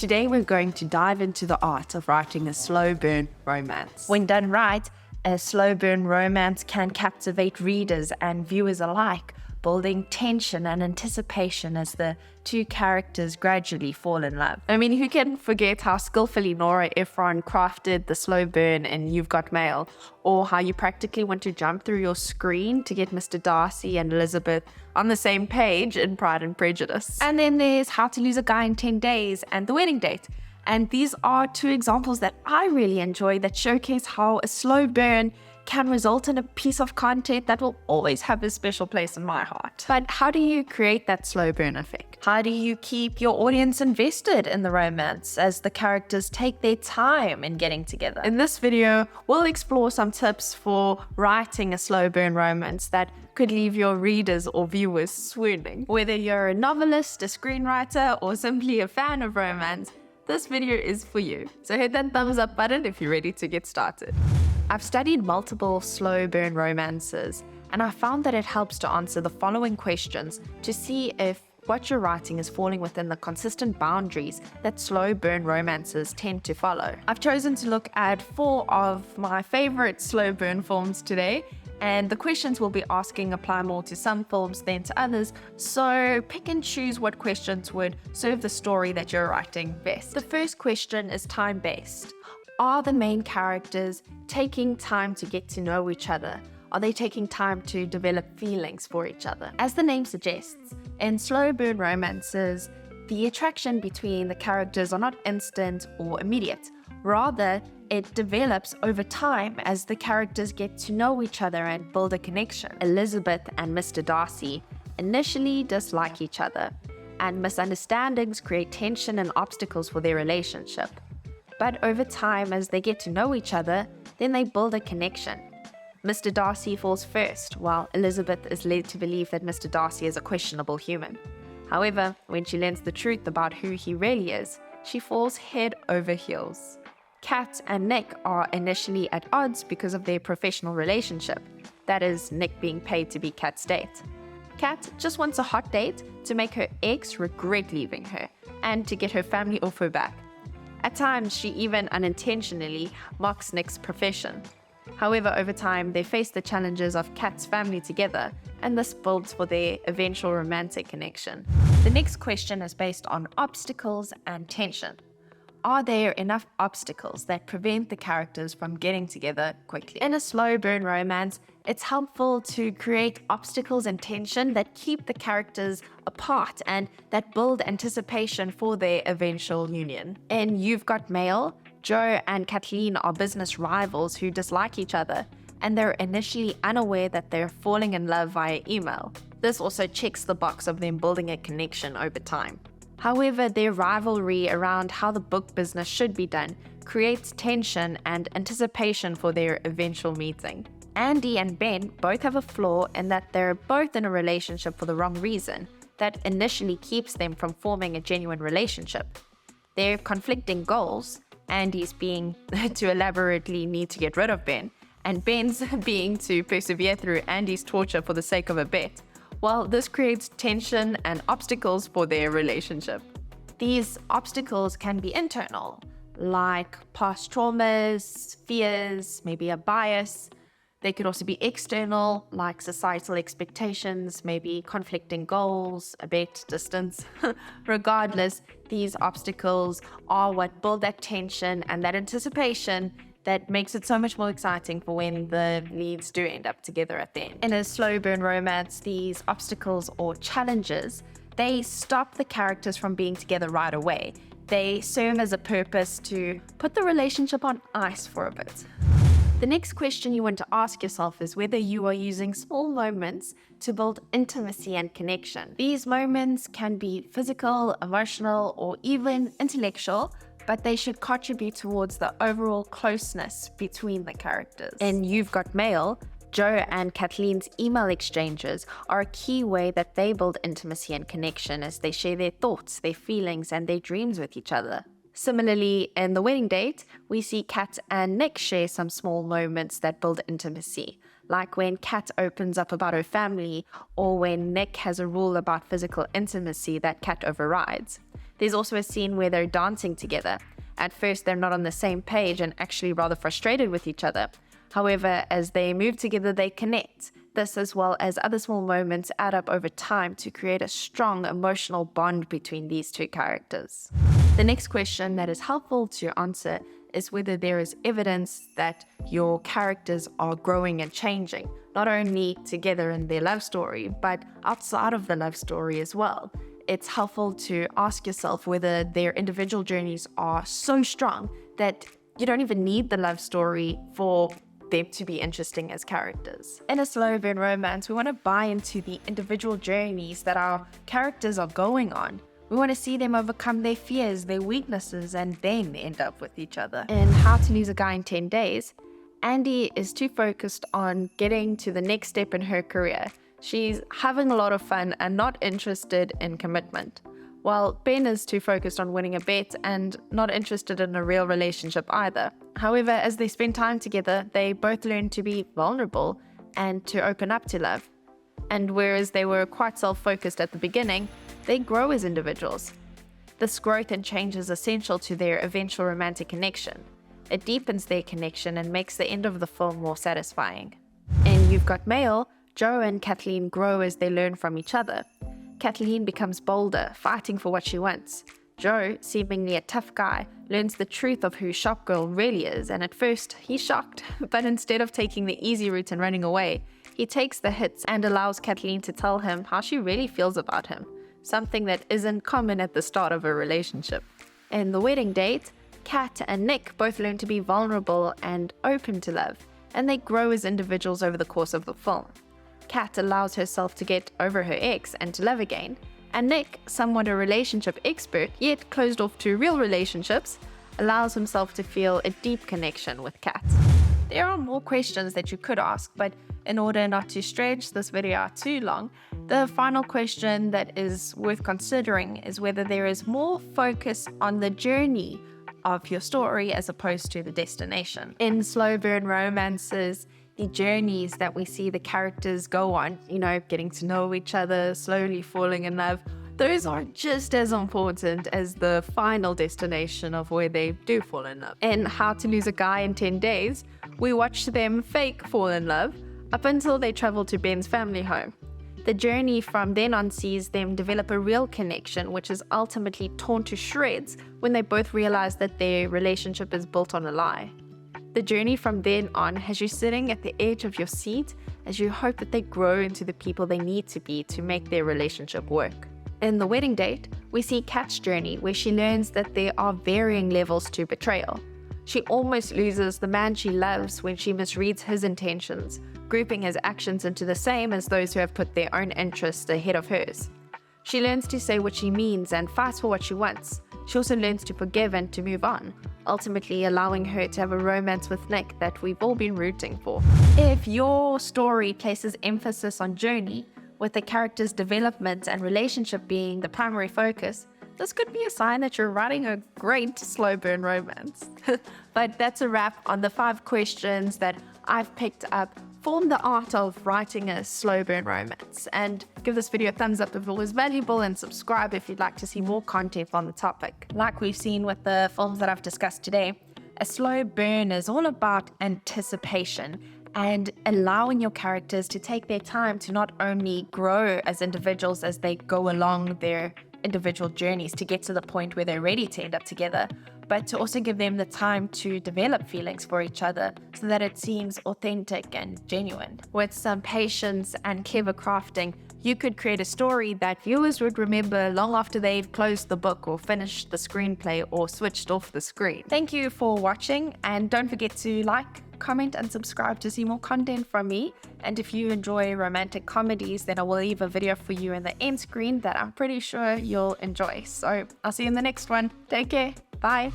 Today we're going to dive into the art of writing a slow burn romance. When done right, a slow burn romance can captivate readers and viewers alike, building tension and anticipation as the two characters gradually fall in love. I mean, who can forget how skillfully Nora Ephron crafted the slow burn in You've Got Mail, or how you practically want to jump through your screen to get Mr. Darcy and Elizabeth on the same page in Pride and Prejudice. And then there's How to Lose a Guy in 10 Days and The Wedding Date. And these are two examples that I really enjoy that showcase how a slow burn can result in a piece of content that will always have a special place in my heart. But how do you create that slow burn effect? How do you keep your audience invested in the romance as the characters take their time in getting together? In this video, we'll explore some tips for writing a slow burn romance that could leave your readers or viewers swooning. Whether you're a novelist, a screenwriter, or simply a fan of romance, this video is for you. So hit that thumbs up button if you're ready to get started. I've studied multiple slow burn romances, and I found that it helps to answer the following questions to see if what you're writing is falling within the consistent boundaries that slow burn romances tend to follow. I've chosen to look at 4 of my favorite slow burn films today, and the questions we'll be asking apply more to some films than to others, so pick and choose what questions would serve the story that you're writing best. The first question is time-based. Are the main characters taking time to get to know each other? Are they taking time to develop feelings for each other? As the name suggests, in slow burn romances, the attraction between the characters are not instant or immediate. Rather, it develops over time as the characters get to know each other and build a connection. Elizabeth and Mr. Darcy initially dislike each other, and misunderstandings create tension and obstacles for their relationship. But over time, as they get to know each other, then they build a connection. Mr. Darcy falls first, while Elizabeth is led to believe that Mr. Darcy is a questionable human. However, when she learns the truth about who he really is, she falls head over heels. Kat and Nick are initially at odds because of their professional relationship, that is, Nick being paid to be Kat's date. Kat just wants a hot date to make her ex regret leaving her, and to get her family off her back. At times, she even unintentionally mocks Nick's profession. However, over time, they face the challenges of Kat's family together, and this builds for their eventual romantic connection. The next question is based on obstacles and tension. Are there enough obstacles that prevent the characters from getting together quickly? In a slow burn romance, it's helpful to create obstacles and tension that keep the characters apart and that build anticipation for their eventual union. In You've Got Mail, Joe and Kathleen are business rivals who dislike each other, and they're initially unaware that they're falling in love via email. This also checks the box of them building a connection over time. However, their rivalry around how the book business should be done creates tension and anticipation for their eventual meeting. Andy and Ben both have a flaw in that they're both in a relationship for the wrong reason that initially keeps them from forming a genuine relationship. Their conflicting goals, Andy's being to elaborately need to get rid of Ben, and Ben's being to persevere through Andy's torture for the sake of a bet. Well, this creates tension and obstacles for their relationship. These obstacles can be internal, like past traumas, fears, maybe a bias. They could also be external, like societal expectations, maybe conflicting goals, a bet, distance. Regardless, these obstacles are what build that tension and that anticipation that makes it so much more exciting for when the leads do end up together at the end. In a slow burn romance, these obstacles or challenges, they stop the characters from being together right away. They serve as a purpose to put the relationship on ice for a bit. The next question you want to ask yourself is whether you are using small moments to build intimacy and connection. These moments can be physical, emotional, or even intellectual, but they should contribute towards the overall closeness between the characters. In You've Got Mail, Joe and Kathleen's email exchanges are a key way that they build intimacy and connection as they share their thoughts, their feelings, and their dreams with each other. Similarly, in The Wedding Date, we see Kat and Nick share some small moments that build intimacy, like when Kat opens up about her family, or when Nick has a rule about physical intimacy that Kat overrides. There's also a scene where they're dancing together. At first, they're not on the same page and actually rather frustrated with each other. However, as they move together, they connect. This, as well as other small moments, add up over time to create a strong emotional bond between these two characters. The next question that is helpful to answer is whether there is evidence that your characters are growing and changing, not only together in their love story, but outside of the love story as well. It's helpful to ask yourself whether their individual journeys are so strong that you don't even need the love story for them to be interesting as characters. In a slow burn romance, we want to buy into the individual journeys that our characters are going on. We want to see them overcome their fears, their weaknesses, and then end up with each other. In How to Lose a Guy in 10 Days, Andy is too focused on getting to the next step in her career. She's having a lot of fun and not interested in commitment, while Ben is too focused on winning a bet and not interested in a real relationship either. However, as they spend time together, they both learn to be vulnerable and to open up to love. And whereas they were quite self-focused at the beginning, they grow as individuals. This growth and change is essential to their eventual romantic connection. It deepens their connection and makes the end of the film more satisfying. In You've Got Mail, Joe and Kathleen grow as they learn from each other. Kathleen becomes bolder, fighting for what she wants. Joe, seemingly a tough guy, learns the truth of who Shopgirl really is, and at first, he's shocked. But instead of taking the easy route and running away, he takes the hits and allows Kathleen to tell him how she really feels about him, something that isn't common at the start of a relationship. In The Wedding Date, Kat and Nick both learn to be vulnerable and open to love, and they grow as individuals over the course of the film. Kat allows herself to get over her ex and to love again, and Nick, somewhat a relationship expert yet closed off to real relationships, allows himself to feel a deep connection with Kat. There are more questions that you could ask, but in order not to stretch this video out too long, the final question that is worth considering is whether there is more focus on the journey of your story as opposed to the destination. In slow burn romances, the journeys that we see the characters go on, getting to know each other, slowly falling in love, those are just as important as the final destination of where they do fall in love. In How to Lose a Guy in 10 Days, we watch them fake fall in love up until they travel to Ben's family home. The journey from then on sees them develop a real connection, which is ultimately torn to shreds when they both realize that their relationship is built on a lie. The journey from then on has you sitting at the edge of your seat as you hope that they grow into the people they need to be to make their relationship work. In The Wedding Date, we see Kat's journey where she learns that there are varying levels to betrayal. She almost loses the man she loves when she misreads his intentions, grouping his actions into the same as those who have put their own interests ahead of hers. She learns to say what she means and fights for what she wants. She also learns to forgive and to move on, ultimately allowing her to have a romance with Nick that we've all been rooting for. If your story places emphasis on journey, with the character's development and relationship being the primary focus, this could be a sign that you're writing a great slow burn romance. But that's a wrap on the 5 questions that I've picked up form the art of writing a slow burn romance. And give this video a thumbs up if it was valuable, and subscribe if you'd like to see more content on the topic. Like we've seen with the films that I've discussed today, a slow burn is all about anticipation and allowing your characters to take their time to not only grow as individuals as they go along their individual journeys to get to the point where they're ready to end up together, but to also give them the time to develop feelings for each other so that it seems authentic and genuine. With some patience and clever crafting, you could create a story that viewers would remember long after they've closed the book or finished the screenplay or switched off the screen. Thank you for watching, and don't forget to like, comment and subscribe to see more content from me. And if you enjoy romantic comedies, then I will leave a video for you in the end screen that I'm pretty sure you'll enjoy. So I'll see you in the next one. Take care. Bye.